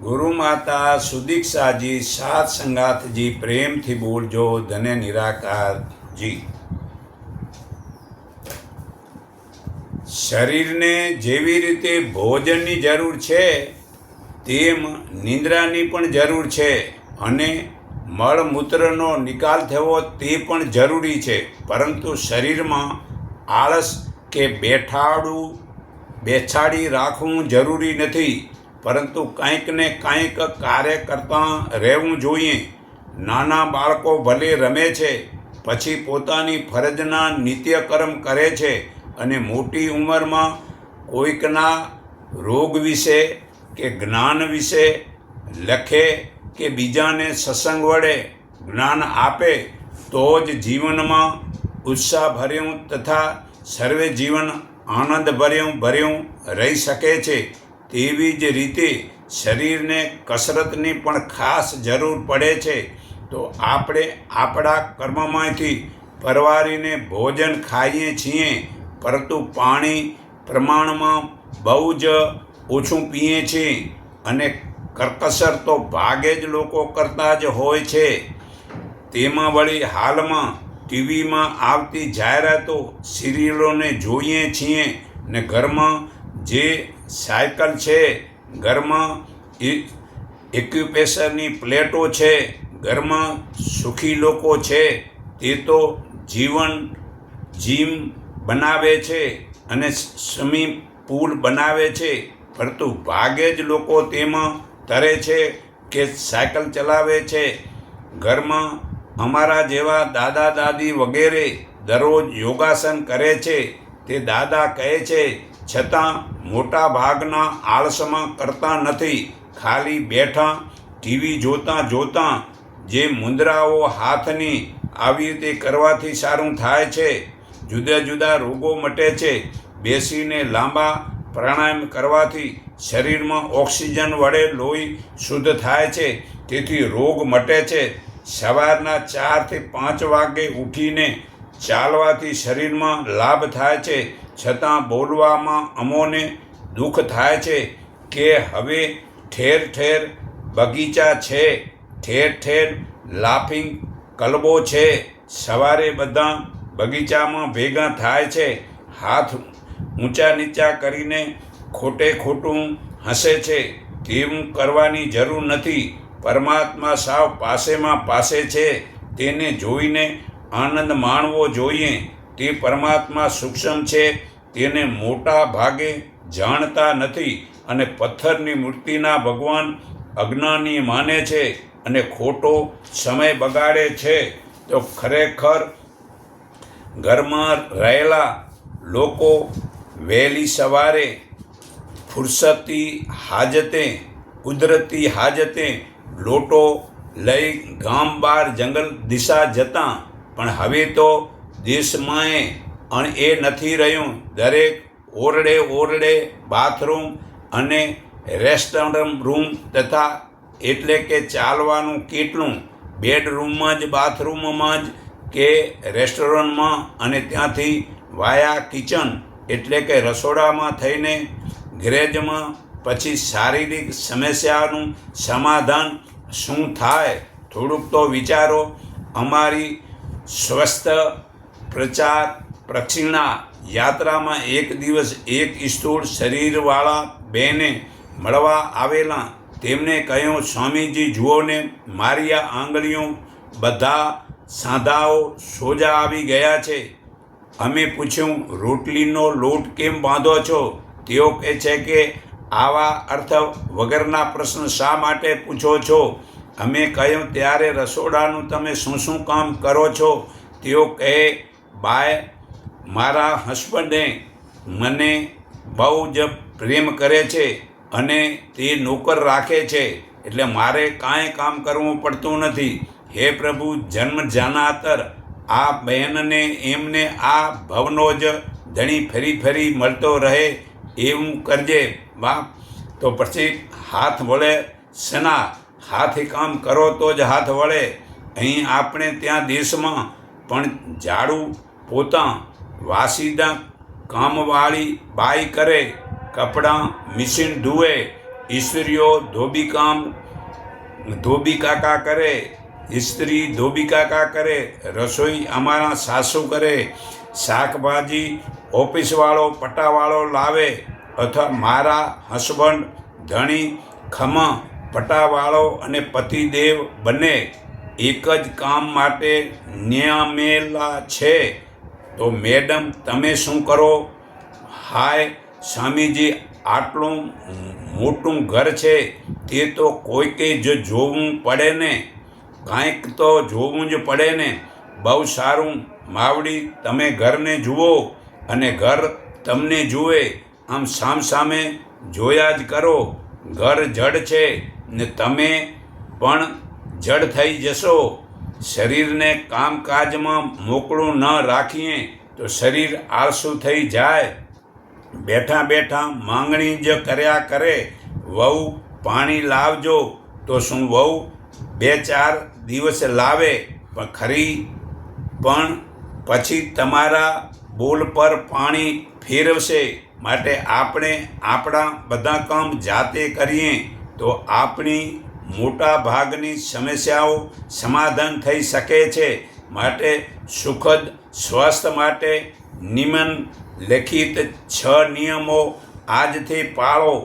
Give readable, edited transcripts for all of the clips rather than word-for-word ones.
ગુરુ માતા સુદીક્ષાજી સાત સંગાતજી પ્રેમથી બોલજો ધન્ય નિરાકારજી। શરીરને જેવી રીતે ભોજનની જરૂર છે તેમ નિંદ્રાની પણ જરૂર છે અને મળમૂત્રનો નિકાલ થવો તે પણ જરૂરી છે, પરંતુ શરીરમાં આળસ કે બેછાડી રાખવું જરૂરી નથી, પરંતુ કંઈક ને કંઈક કાર્ય કરતાં રહેવું જોઈએ। નાના બાળકો ભલે રમે છે, પછી પોતાની ફરજના નિત્યકર્મ કરે છે અને મોટી ઉંમરમાં કોઈકના રોગ વિશે કે જ્ઞાન વિશે લખે કે બીજાને સત્સંગ વડે જ્ઞાન આપે તો જ જીવનમાં ઉત્સાહભર્યું તથા સર્વે જીવન આનંદભર્યું રહી શકે છે। તેવી જ રીતે શરીરને કસરતની પણ ખાસ જરૂર પડે છે, તો આપણે આપણા કર્મમાંથી પરવારીને ભોજન ખાઈએ છીએ, પરંતુ પાણી પ્રમાણમાં બહુ જ ઓછું પીએ છીએ અને કરકસર તો ભાગે જ લોકો કરતા જ હોય છે। તેમાં વળી હાલમાં ટીવીમાં આવતી જાહેરાતો સિરિયલોને જોઈએ છીએ ને ઘરમાં જે સાયકલ છે, ઘરમાં એક્યુપ્રેશરની પ્લેટો છે, ઘરમાં સુખી લોકો છે તે તો જીમ બનાવે છે અને સ્વિમિંગ પૂલ બનાવે છે, પરંતુ ભાગે જ લોકો તેમાં તરે છે કે સાયકલ ચલાવે છે। ઘરમાં અમારા જેવા દાદા દાદી વગેરે દરરોજ યોગાસન કરે છે, તે દાદા કહે છે, છતાં મોટા ભાગના આળસમાં કરતા નથી, ખાલી બેઠા ટીવી જોતાં જે મુદ્રાઓ હાથની આવી રીતે કરવાથી સારું થાય છે, જુદા જુદા રોગો મટે છે, બેસીને લાંબા પ્રાણાયામ કરવાથી શરીરમાં ઓક્સિજન વડે લોહી શુદ્ધ થાય છે, તેથી રોગ મટે છે। સવારના 4 થી 5 વાગે ઉઠીને ચાલવાથી શરીરમાં લાભ થાય છે, છતાં બોલવામાં અમોને દુઃખ થાય છે કે હવે ઠેર ઠેર બગીચા છે, ઠેર ઠેર લાફિંગ ક્લબો છે, સવારે બધા બગીચામાં ભેગા થાય છે, હાથ ઊંચા નીચા કરીને ખોટું હસે છે। તેવું કરવાની જરૂર નથી। પરમાત્મા સાવ પાસે છે, તેને જોઈને આનંદ માણવો જોઈએ। તે પરમાત્મા સૂક્ષ્મ છે, તેને મોટા ભાગે જાણતા નથી અને પથ્થરની મૂર્તિના ભગવાન અજ્ઞાની માને છે અને ખોટો સમય બગાડે છે। તો ખરેખર ઘરમાં રહેલા લોકો વહેલી સવારે ફુરસતી હાજતે કુદરતી હાજતે લોટો લઈ ગામ બહાર જંગલ દિશા જતાં, પણ હવે તો દેશમાંય એ નથી રહ્યું। દરેક ઓરડે બાથરૂમ અને રેસ્ટોરન્ટ રૂમ તથા એટલે કે ચાલવાનું કેટલું, બેડરૂમમાં જ બાથરૂમમાં જ કે રેસ્ટોરન્ટમાં અને ત્યાંથી વાયા કિચન એટલે કે રસોડામાં થઈને ગેરેજમાં, પછી શારીરિક સમસ્યાનું સમાધાન શું થાય? થોડુંક તો વિચારો। અમારી સ્વસ્થ પ્રચાર પ્રક્ષિણા યાત્રામાં એક દિવસ એક સ્થૂળ શરીરવાળા બેને મળવા આવેલા। તેમણે કહ્યું, સ્વામીજી જુઓ ને, મારી આ આંગળીઓ બધા સાંધાઓ સોજા આવી ગયા છે। અમે પૂછ્યું, રોટલીનો લોટ કેમ બાંધો છો? તેઓ કહે છે કે આવા અર્થ વગરના પ્રશ્ન શા માટે પૂછો છો? અમે કહ્યું, ત્યારે રસોડાનું તમે શું કામ કરો છો? તેઓ કહે, બાય, મારા હસબન્ડે મને બહુ જ પ્રેમ કરે છે અને તે નોકર રાખે છે, એટલે મારે કાંઈ કામ કરવું પડતું નથી। હે પ્રભુ, જન્મ જાનાતર આ બહેનને એમને આ ભવનો જ ધણી ફરી મળતો રહે એવું કરજે બાપ। તો પછી હાથ વળે શેના? હાથી કામ કરો તો જ હાથ વળે। અહીં આપણે ત્યાં દેશમાં પણ ઝાડુ પોતા વાસીદા કામવાળી બાઈ કરે, કપડાં મશીન ધુએ, સ્ત્રીઓ ધોબી કાકા કરે, સ્ત્રી ધોબી કાકા કરે, રસોઈ અમારા સાસુ કરે, શાકભાજી ઓફિસવાળો પટાવાળો લાવે, અથવા મારા હસબન્ડ ધણી ખમા પટાવાળો અને પતિદેવ બંને એક જ કામ માટે નિયમેલા છે. તો મેડમ તમે શું કરો? હાય સ્વામીજી, આટલું મોટું ઘર છે તે તો કોઈકે જ જોવું પડે ને, કાંઈક તો જોવું જ પડે ને. બહુ સારું માવડી, તમે ઘરને જુઓ અને ઘર તમને જુએ, આમ સામસામે જોયા જ કરો. ઘર જડ છે ને તમે પણ જડ થઈ જશો. શરીરને કામકાજમાં મોકળું ન રાખીએ તો શરીર આળસું થઈ જાય. બેઠા બેઠા માંગણી જ કર્યા કરે. વહુ પાણી લાવજો, તો શું વહુ 2-4 દિવસ લાવે પણ પછી તમારા બોલ પર પાણી ફેરવશે. માટે આપણે આપણા બધા કામ જાતે કરીએ તો આપણી મોટા ભાગની સમસ્યાઓ સમાધાન થઈ શકે છે. માટે સુખદ સ્વાસ્થ્ય માટે નિમ્નલિખિત 6 નિયમો આજથી પાળો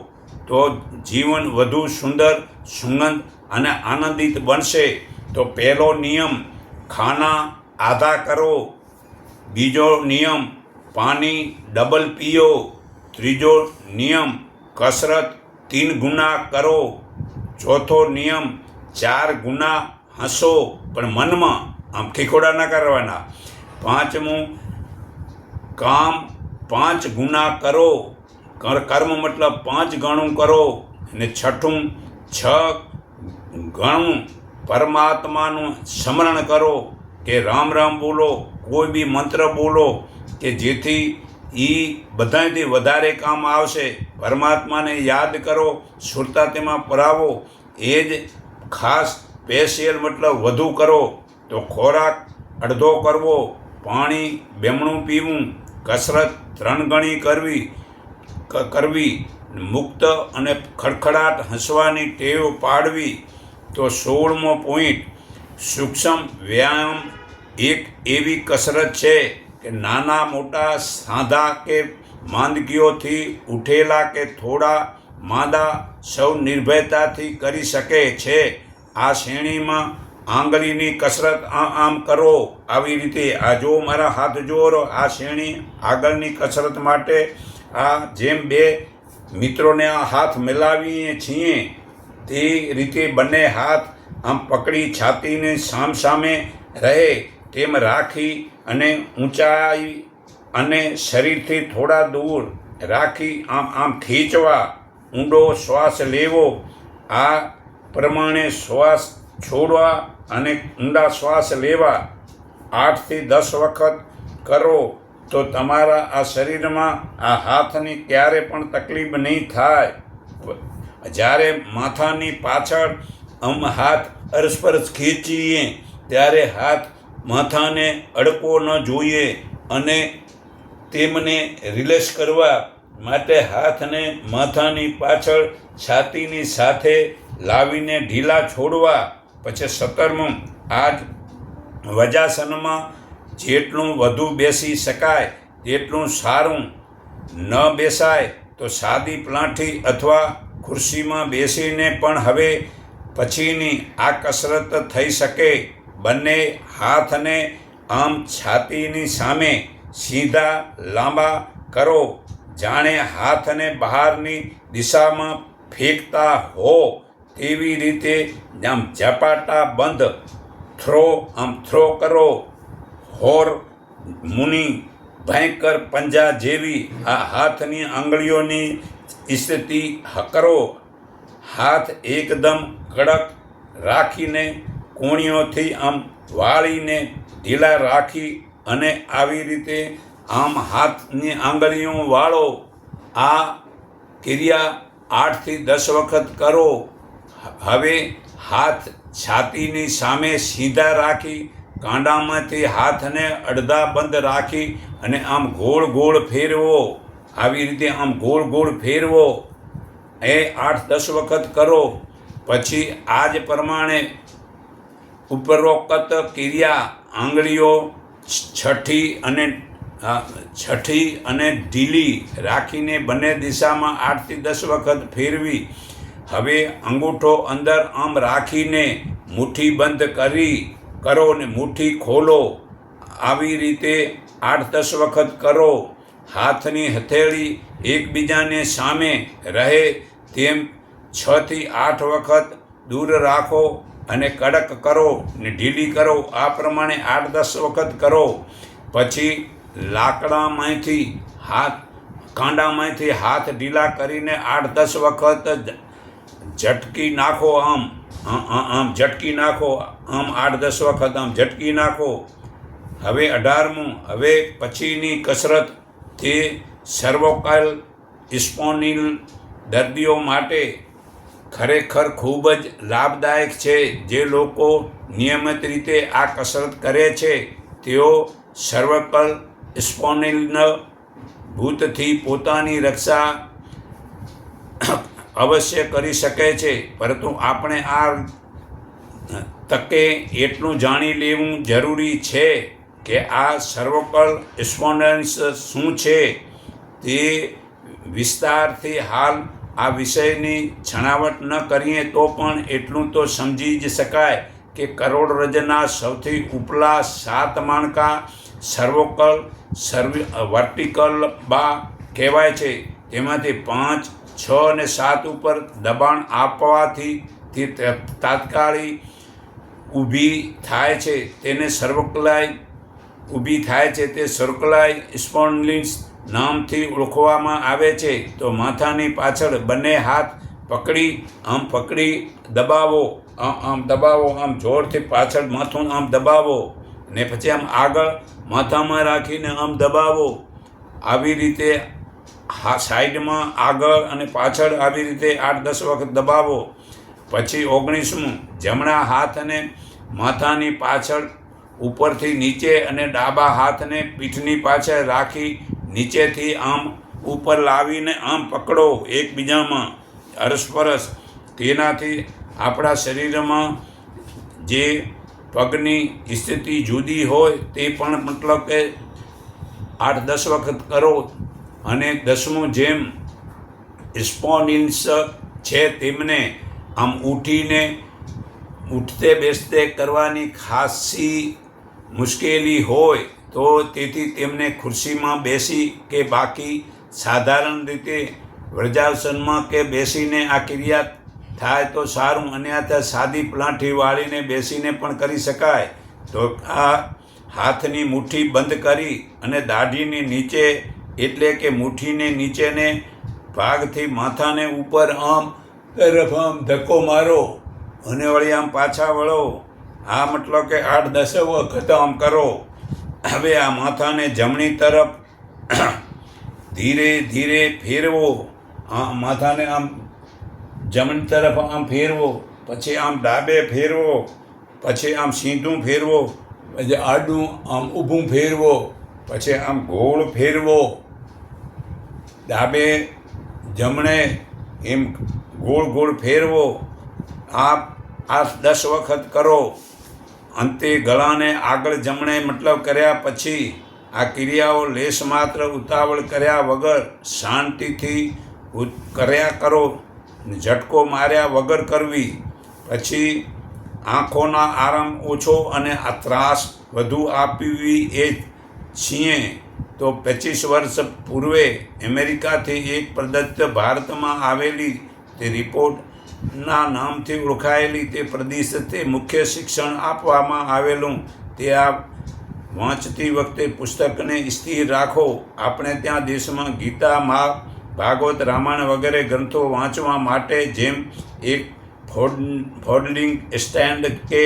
તો જીવન વધુ સુંદર, સુગંધ અને આનંદિત બનશે. તો પહેલો નિયમ, ખાના આધા કરો. બીજો નિયમ, પાણી ડબલ પીઓ. ત્રીજો નિયમ, કસરત 3 ગુના કરો. ચોથો નિયમ, 4 ગુના હસો પણ મનમાં, આમ ખીખોડા ન કરવાના. પાંચમું, કામ 5 ગુના કરો. કર્મ મતલબ 5 ગણું કરો. અને છઠ્ઠું, 6 ગણું પરમાત્માનું સ્મરણ કરો. કે રામ રામ બોલો, કોઈ બી મંત્ર બોલો કે જેથી એ બધાથી વધારે કામ આવશે. પરમાત્માને યાદ કરો, સુરતા તેમાં પરાવો. એ જ ખાસ સ્પેશિયલ મતલબ વધુ કરો. તો ખોરાક અડધો કરવો, પાણી 2 પીવું, કસરત 3 ગણી કરવી, મુક્ત અને ખડખડાટ હસવાની ટેવ પાડવી. તો 16મો પોઈન્ટ, સૂક્ષ્મ વ્યાયામ એક એવી કસરત છે કે નાના મોટા સાંધા કે માંદગીઓથી ઉઠેલા કે થોડા માંદા સૌ નિર્ભયતાથી કરી શકે છે. આ શ્રેણીમાં આંગળીની કસરત આમ કરો, આવી રીતે. આ જો મારા હાથ જોરો, આ શ્રેણી આગળની કસરત માટે. આ જેમ 2 મિત્રોને આ હાથ મિલાવીએ છીએ તે રીતે બંને હાથ આમ પકડી છાતીને સામસામે રહે તેમ રાખી અને ઊંચાઈ અને શરીરથી થોડા દૂર રાખી આમ ખીંચવા. ઊંડો શ્વાસ લેવો. આ પ્રમાણે શ્વાસ છોડવા અને ઊંડા શ્વાસ લેવા 8 થી 10 વખત કરો તો તમારા આ શરીરમાં આ હાથની ક્યારે પણ તકલીફ નહીં થાય. જ્યારે માથાની પાછળ હાથ અરસપરસ ખેંચીએ ત્યારે હાથ માથાને અડકવો ન જોઈએ અને તેમને રિલેક્સ કરવા માટે હાથને માથાની પાછળ છાતીની સાથે લાવીને ઢીલા છોડવા. પછી 17મું, આ જ વજાસનમાં જેટલું વધુ બેસી શકાય તેટલું સારું. ન બેસાય તો સાદી પ્લાઠી અથવા ખુરશીમાં બેસીને પણ હવે પછીની આ કસરત થઈ શકે. બંને હાથને આમ છાતીની સામે સીધા લાંબા કરો, જાણે હાથને બહારની દિશામાં ફેંકતા હો તેવી રીતે. આમ ઝપાટા બંધ થ્રો કરો. હોર મુનિ ભયંકર પંજા જેવી આ હાથની આંગળીઓની સ્થિતિ કરો. હાથ એકદમ કડક રાખીને કોણીઓથી આમ વાળીને ઢીલા રાખી અને આવી રીતે આમ હાથની આંગળીઓ વાળો. આ ક્રિયા 8 થી 10 વખત કરો. હવે હાથ છાતીની સામે સીધા રાખી કાંડામાંથી હાથને અડધા બંધ રાખી અને આમ ગોળ ગોળ ફેરવો. આવી રીતે આમ ગોળ ગોળ ફેરવો. એ 8-10 વખત કરો. પછી આ જ પ્રમાણે ઉપરોક્ત ક્રિયા આંગળીઓ છઠ્ઠી અને ઢીલી રાખીને બંને દિશામાં 8 થી 10 વખત ફેરવી. હવે અંગૂઠો અંદર આમ રાખીને મુઠ્ઠી બંધ કરો ને મુઠ્ઠી ખોલો. આવી રીતે 8-10 વખત કરો. હાથની હથેળી એકબીજાને સામે રહે તેમ 6 થી 8 વખત દૂર રાખો અને કડક કરો ને ઢીલી કરો. આ પ્રમાણે 8-10 વખત કરો. પછી કાંડામાંથી હાથ ઢીલા કરીને 8-10 વખત ઝટકી નાખો. આમ ઝટકી નાખો. આમ 8-10 વખત આમ ઝટકી નાખો. હવે 18મું. હવે પછીની કસરત તે સર્વોકાલ સ્પોન્ડિલ દર્દીઓ માટે ખરેખર ખૂબ જ લાભદાયક છે. જે લોકો નિયમિત રીતે આ કસરત કરે છે તેઓ સર્વકલ સ્પોન્ડિલના ભૂતથી પોતાની રક્ષા અવશ્ય કરી શકે છે. પરંતુ આપણે આ તકે એટલું જાણી લેવું જરૂરી છે કે આ સર્વકલ સ્પોન્ડિલિસ શું છે તે વિસ્તારથી. હાલ આ વિષયની છણાવટ ન કરીએ તો પણ એટલું તો સમજી જ શકાય કે કરોડરજ્જના સૌથી ઉપલા 7 માળખા સર્વોકલ વર્ટિકલ બા કહેવાય છે. તેમાંથી 5, 6 અને 7 ઉપર દબાણ આપવાથી તે તાત્કાલિક ઊભી થાય છે. તેને સર્વકલાઈ ઊભી થાય છે. તે સર્વકલાઈ સ્પોન્ડિલિસ નામથી ઓળખવામાં આવે છે. તો માથાની પાછળ બંને હાથ પકડી દબાવો. આમ દબાવો. આમ જોરથી પાછળ માથું આમ દબાવો ને પછી આમ આગળ માથામાં રાખીને આમ દબાવો. આવી રીતે સાઈડમાં આગળ અને પાછળ આવી રીતે 8-10 વખત દબાવો. પછી 19મું. જમણા હાથને માથાની પાછળ ઉપરથી નીચે અને ડાબા હાથને પીઠની પાછળ રાખી નીચેથી આમ ઉપર લાવીને આમ પકડો એકબીજામાં અરસપરસ. તેનાથી આપણા શરીરમાં જે પગની સ્થિતિ જુદી હોય તે પણ મતલબ કે 8-10 વખત કરો. અને 10મું. જેમ સ્પોન્ડિલિસ છે તેમને આમ ઉઠતે બેસતે કરવાની ખાસી મુશ્કેલી હોય તો તેથી તેમને ખુરશીમાં બેસી કે બાકી સાધારણ રીતે વૃદ્ધાસનમાં કે બેસીને આ ક્રિયા થાય તો સારું. અન્યથા સાદી પ્લાંઠી વાળીને બેસીને પણ કરી શકાય. તો આ હાથની મુઠ્ઠી બંધ કરી અને દાઢીની નીચે એટલે કે મુઠ્ઠીને નીચેને ભાગથી માથાને ઉપર આમ તરફ આમ ધક્કો મારો અને વળી આમ પાછા વળો. આ મતલબ કે 8-10 વખત આમ કરો. હવે આ માથાને જમણી તરફ ધીરે ધીરે ફેરવો. માથાને આમ જમણી તરફ આમ ફેરવો. પછી આમ ડાબે ફેરવો. પછી આમ સીધું ફેરવો. પછી આડું આમ ઊભું ફેરવો. પછી આમ ગોળ ફેરવો. ડાબે જમણે એમ ગોળ ફેરવો. આ 10 વખત કરો. અંતે ગળાને આગળ જમણે મતલબ કર્યા પછી આ ક્રિયાઓ લેશ માત્ર ઉતાવળ કર્યા વગર શાંતિથી કર્યા કરો. ઝટકો માર્યા વગર કરવી. પછી આંખોના આરામ ઓછો અને આ ત્રાસ વધુ આપવી એ છીએ. તો 25 વર્ષ પૂર્વે અમેરિકાથી એક પદ્ધતિ ભારતમાં આવેલી તે રિપોર્ટના નામથી ઓળખાયેલી તે પ્રદેશથી મુખ્ય શિક્ષણ આપવામાં આવેલું. તે આ વાંચતી વખતે પુસ્તકને સ્થિર રાખો. આપણે ત્યાં દેશમાં ગીતા, ભાગવત, રામાયણ વગેરે ગ્રંથો વાંચવા માટે જેમ એક ફોલ્ડિંગ સ્ટેન્ડ કે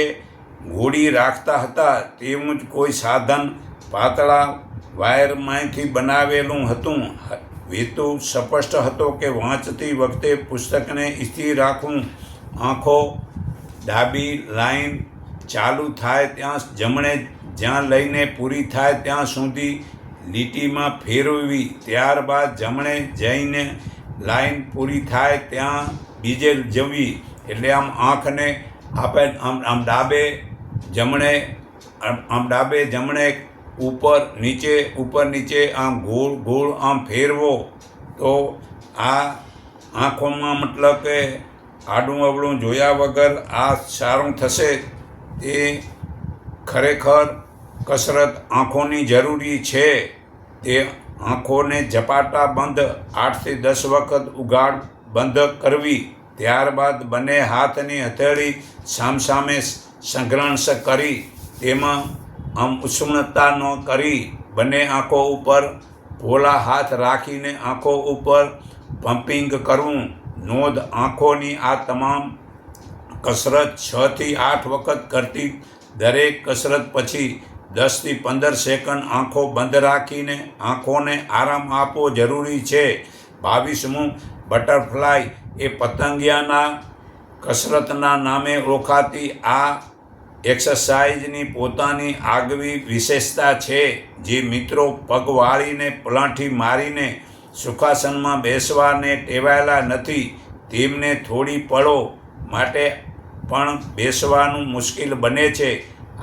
ઘોડી રાખતા હતા તેવું જ કોઈ સાધન પાતળા વાયરમાંથી બનાવેલું હતું. હેતુ સ્પષ્ટ હતો કે વાંચતી વખતે પુસ્તકને સ્થિર રાખવું. આંખો ડાબી લાઈન ચાલુ થાય ત્યાં જમણે જ્યાં લઈને પૂરી થાય ત્યાં સુધી લીટીમાં ફેરવવી. ત્યારબાદ જમણે જઈને લાઈન પૂરી થાય ત્યાં બીજે જવી. એટલે આમ આંખને આપણે આમ ડાબે જમણે ઉપર નીચે આમ ગોળ આમ ફેરવો તો આ આંખોમાં મતલબ કે આડું અવળું જોયા વગર આ સારું થશે. તે ખરેખર કસરત આંખોની જરૂરી છે. તે આંખોને ઝપાટા બંધ 8 થી 10 વખત ઉઘાડ બંધ કરવી. ત્યારબાદ બંને હાથની હથેળી સામસામે સંઘર્ષ કરી તેમાં આમ ઉષ્ણતા ન કરી બંને આંખો ઉપર ભોળા હાથ રાખીને આંખો ઉપર પમ્પિંગ કરવું. નોંધ: આંખોની આ તમામ કસરત 6 થી 8 વખત કરતી. દરેક કસરત પછી 10 થી 15 સેકન્ડ આંખો બંધ રાખીને આંખોને આરામ આપવો જરૂરી છે. 22મું બટરફ્લાય એ પતંગિયાના કસરતના નામે ઓળખાતી આ એક્સરસાઇઝની પોતાની આગવી વિશેષતા છે. જે મિત્રો પગ વાળીને પલાંઠી મારીને સુખાસનમાં બેસવાને ટેવાયેલા નથી તેમને થોડી પળો માટે પણ બેસવાનું મુશ્કેલ બને છે.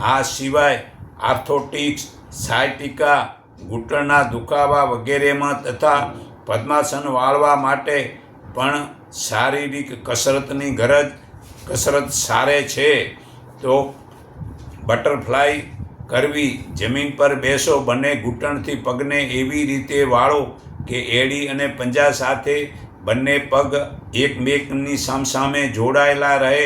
આ સિવાય આર્થોટિક્સ, સાયટિકા, ઘૂંટણના દુખાવા વગેરેમાં તથા પદ્માસન વાળવા માટે પણ શારીરિક કસરતની કસરત સારે છે. તો બટરફ્લાય કરવી: જમીન પર બેસો, બંને ઘૂંટણથી પગને એવી રીતે વાળો કે એડી અને પંજા સાથે બંને પગ એકમેકની સામસામે જોડાયેલા રહે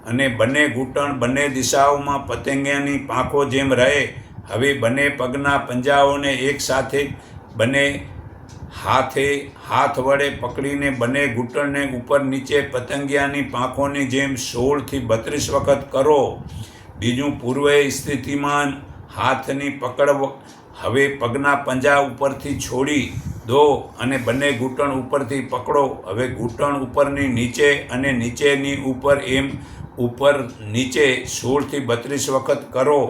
અને બંને ઘૂંટણ બંને દિશાઓમાં પતંગિયાની પાંખો જેમ રહે. હવે બંને પગના પંજાઓને એકસાથે બંને હાથ વડે પકડીને બંને ઘૂંટણને ઉપર નીચે પતંગિયાની પાંખોની જેમ 16 થી 32 વખત કરો. બીજું, પૂર્વ સ્થિતિમાં હાથની પકડ. હવે પગના પંજા ઉપરથી છોડી દો અને બંને ઘૂંટણ ઉપરથી પકડો. હવે ઘૂંટણ ઉપરની નીચે અને નીચેની ઉપર એમ ઉપર નીચે 16 થી 32 વખત કરો.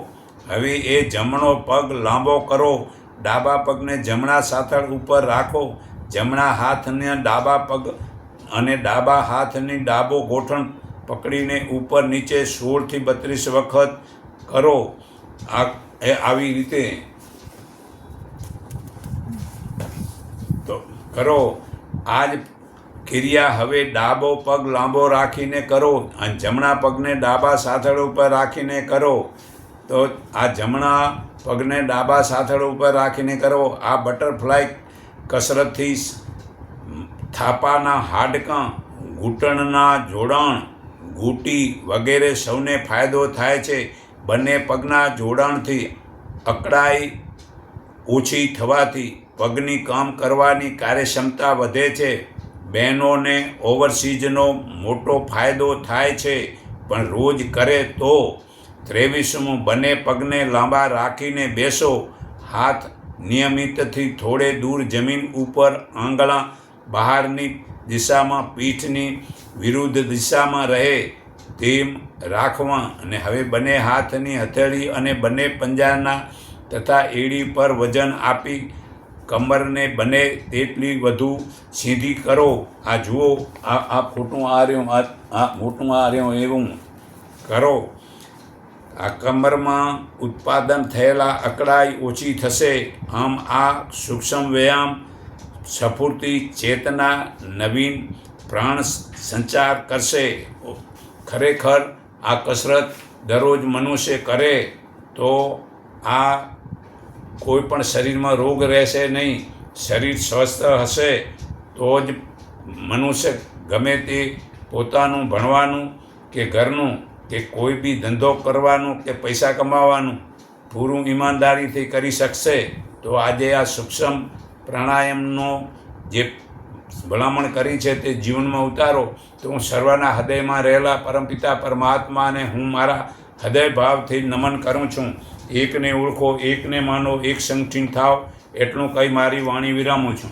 હવે એ જમણો પગ લાંબો કરો. ડાબા પગને જમણા સાથળ ઉપર રાખો. જમણા હાથને ડાબા પગ અને ડાબા હાથની ડાબો ગોઠણ પકડીને ઉપર નીચે 16 થી 32 વખત કરો. આવી રીતે તો કરો. આ જ ક્રિયા હવે ડાબો પગ લાંબો રાખીને કરો અને જમણા પગને ડાબા સાથળ ઉપર રાખીને કરો. તો આ જમણા પગને ડાબા સાથળ ઉપર રાખીને કરો. આ બટરફ્લાય કસરતથી થાપાના હાડકાં, ઘૂંટણના જોડાણ, ઘૂંટી વગેરે સૌને ફાયદો થાય છે. બંને પગના જોડાણથી અકળાઈ ઓછી થવાથી પગની કામ કરવાની કાર્યક્ષમતા વધે છે. બહેનોને ઓવરસીઝનો મોટો ફાયદો થાય છે, પણ રોજ કરે તો. 23મું બંને પગને લાંબા રાખીને બેસો. હાથ નિયમિતથી થોડે દૂર જમીન ઉપર, આંગળા બહારની દિશામાં, પીઠની વિરુદ્ધ દિશામાં રહે તેમ રાખવા. અને હવે બંને હાથની હથેળી અને બંને પંજાના તથા એડી પર વજન આપી કમરને બને તેટલી વધુ સીધી કરો. આ જુઓ, આ ખોટું આ રહ્યું, આ મોટું આ રહ્યું, એવું કરો. આ કમરમાં ઉત્પાદન થયેલા અકળાઈ ઓછી થશે. આમ આ સૂક્ષ્મ વ્યાયામ સ્ફૂર્તિ, ચેતના, નવીન પ્રાણ સંચાર કરશે. ખરેખર આ કસરત દરરોજ મનુષ્ય કરે તો આ કોઈ પણ શરીરમાં રોગ રહેશે નહીં. શરીર સ્વસ્થ હશે તો જ મનુષ્ય ગમે તે પોતાનું ભણવાનું કે ઘરનું કે કોઈ બી ધંધો કરવાનું કે પૈસા કમાવાનું પૂરું ઈમાનદારીથી કરી શકશે. તો આજે આ સૂક્ષ્મ પ્રાણાયામનો જે ભલામણ કરી છે તે જીવનમાં ઉતારો. તો હું સર્વના હૃદયમાં રહેલા પરમપિતા પરમાત્માને હું મારા હૃદય ભાવથી નમન કરું છું. એકને ઓળખો, એકને માનો, એક સંગઠિત થાવ, એટલું કહી મારી વાણી વિરામું છું.